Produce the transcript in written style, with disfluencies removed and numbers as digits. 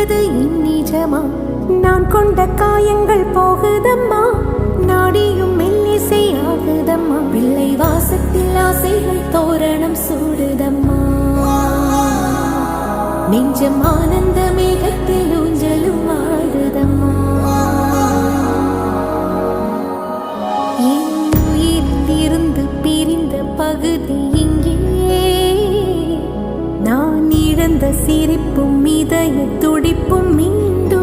என்பது இந்நிஜமா? நான் கொண்ட காயங்கள் போகுதம்மா, நாடியும் மெல்லிசை ஆகுதம்மா. பிள்ளை வாசத்தில் ஆசைகள் தோரணம் சூடுதம்மா. நெஞ்சம் ஆனந்த மேகத்தில் ஊஞ்சலும் ஆடுதம்மா. என் உயிரிலிருந்து பிரிந்த பகுதி இங்கே, நான் இழந்த சிரிப்பும் இதய துடிப்பும் மீண்டும்